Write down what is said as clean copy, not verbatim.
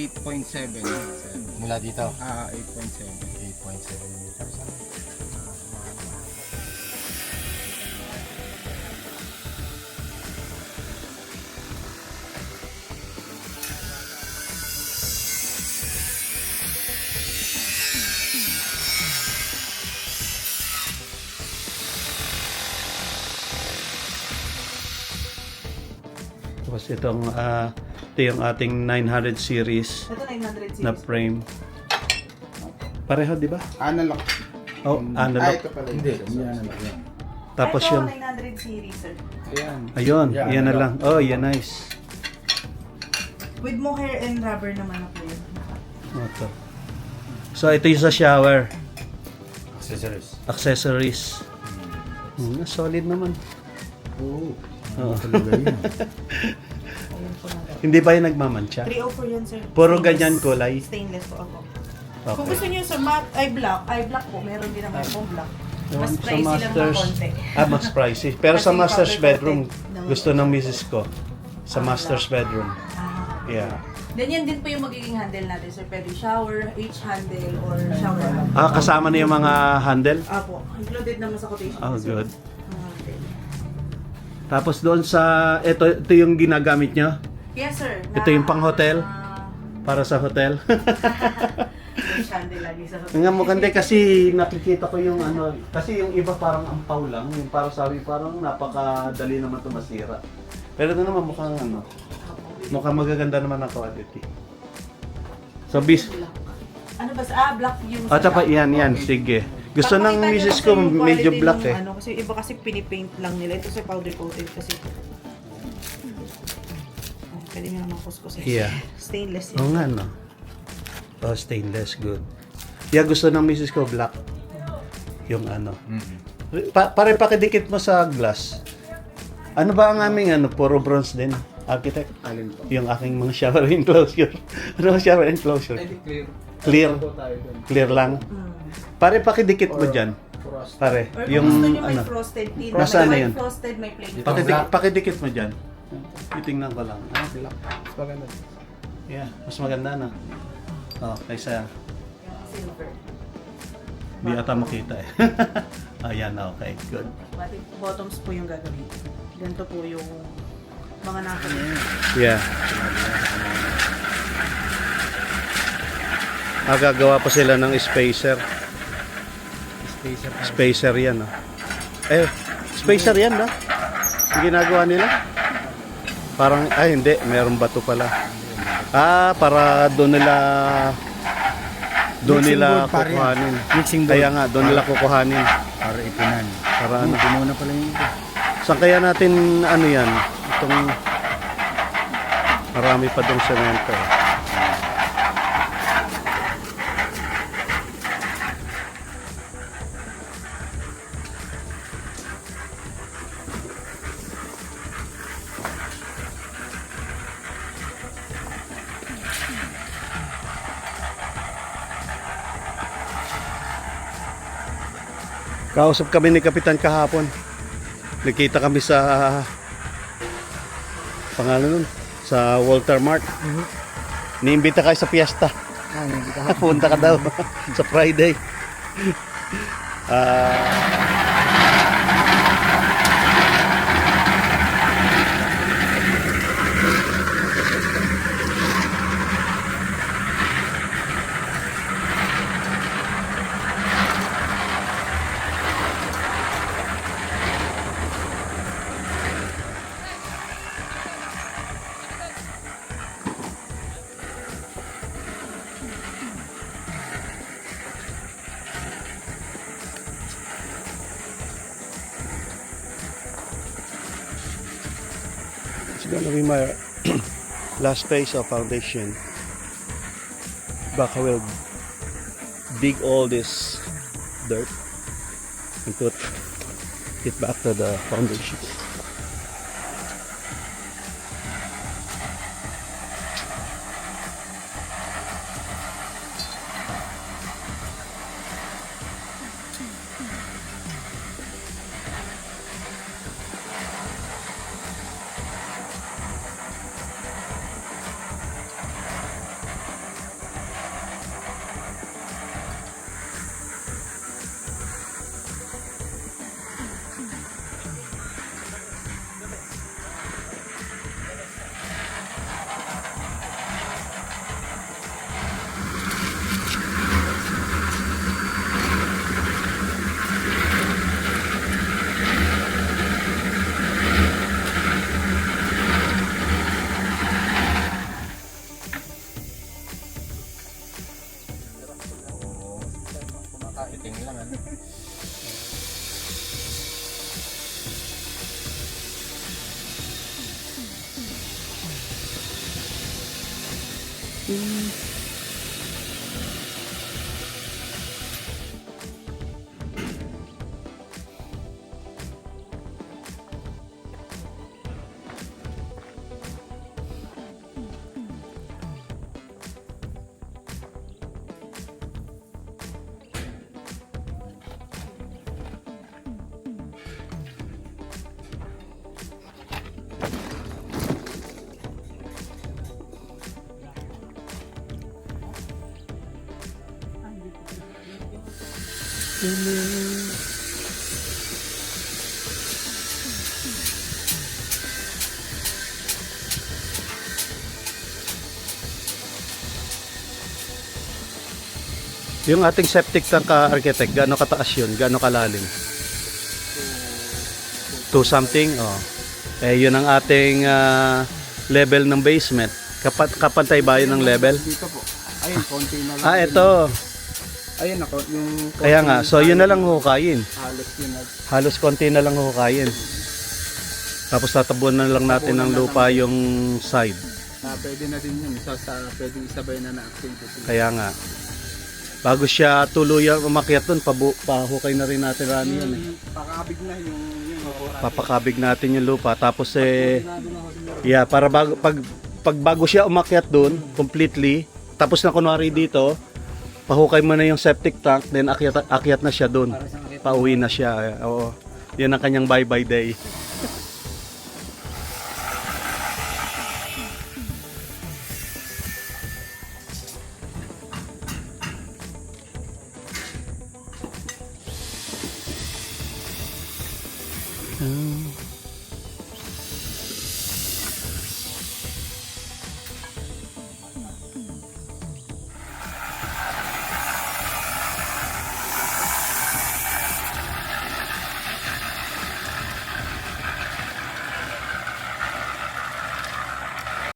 8.7. Mula dito. 8.7. 8.7 meters. Tapos ito yung ating 900 series Ito 900 series. na frame. Pareho, di ba? Analog. Oh, analog. Ito pala. Hindi, analog yan. Tapos ito, yung... 900 series, sir. Ayan. Ayun, Yeah, yan na analog. lang. Oh, yan, nice. With mohair and rubber naman ako yun. Ito. So, ito yung sa shower. Accessories. Accessories. Solid naman. Oo. Oo. Talaga yun. Ayun po na. Hindi ba yung nagmamansya? 304 yan, sir. Puro Stainless. ganyan kulay? Stainless po ako. Kung Okay. gusto niyo sa black po, meron din naman pong black. Yun, Mas sa pricey lang ng masters, konti. mas pricey. Pero sa Kasi master's powder bedroom, coated gusto ng misis ko. Sa master's bedroom. Ah. Yeah. Then yan din po yung magiging handle natin, sir. Pwede shower, H-handle, or shower handle. Kasama na yung mga handle? Apo, included naman sa quotation. Oh, sir. good. Okay. Tapos doon sa, ito yung ginagamit nyo? Yes, sir. Ito yung pang-hotel? Para sa hotel? H-handle lagi sa hotel. Nga maganda kasi nakikita ko yung ano, kasi yung iba parang ampaw lang, yung parang sabi parang napakadali naman ito masira. Pero ito naman mukhang ano, mukhang magaganda naman ang quality. So Black. Ano ba? Black yung... Tapa, yan, sige. Gusto Para ng makita misis nyo ko kasi yung medyo quality black nung eh. Ano, kasi iba kasi pinipaint lang nila. Ito sa powder coated kasi. Pwede nyo naman kuskusin. Yeah. Stainless Oo yun. nga no. Oh, stainless, good. Yeah, gusto ng misis ko black. Yung ano. Pare pakidikit mo sa glass. Ano ba ang aming ano, puro bronze din? Architect? Alin po? Yung aking mga shower enclosure. Ano ang shower enclosure? Clear. Clear. Po tayo dun. Clear lang. Pare pakidikit mo dyan. Frost. Pare, Or kung yung gusto nyo may ano. frosted tin. Nasaan na may yun? frosted, may plain. Pakidikit mo dyan. Titingnan ko lang. Black. Maganda. Yeah, mas maganda na. Oh, kaysa Silver. di ata makita eh. Ayan, okay, good. Pati bottoms po yung gagawin. Ganito po yung mga nasa. Yeah. Gagawa pa sila ng spacer. Spacer. Spacer yan, oh. Spacer yan, no? Yung ginagawa nila? Parang, hindi. Meron bato pala. Para doon nila Mixing board pa rin. kukuhanin. Mixing board. Kaya nga, doon nila kukuhanin. Para ipunan. Para ano. Pinuna pala yung ito. Saan kaya natin, ano yan? Itong, marami pa doon semento. Kausap kami ni Kapitan kahapon. Nakita kami sa pangalan nun, sa Walter Mart. Niimbita kayo sa fiesta. Punta ka daw sa Friday. It's gonna be my last phase of foundation. Back I will dig all this dirt and put it back to the foundation. Yung ating septic tank architect, gaano kataas yun? Gaano kalalim? 2 something? Oh. Eh, yun ang ating level ng basement. Kapantay ba yun ng level? Dito po. Ayun, konti na lang. Ito. Ayun ako, yung konti. Kaya nga, so yun na lang hukayin. Halos yun na. Halos konti na lang hukayin. Tapos tatabunan na lang natin ng lupa yung side. Pwede na din yun. Pwede isabay na na-activity. Kaya nga. Bago siya tuluyang umakyat doon, pahukay na rin natin rami yan. Pakabig na yung Papakabig natin yung lupa. Tapos yeah, para bago siya umakyat doon completely, tapos na kunwari dito, pahukay mo na yung septic tank, then akyat na siya doon. Pauwi na siya. Oo. Yan ang kanyang bye-bye day.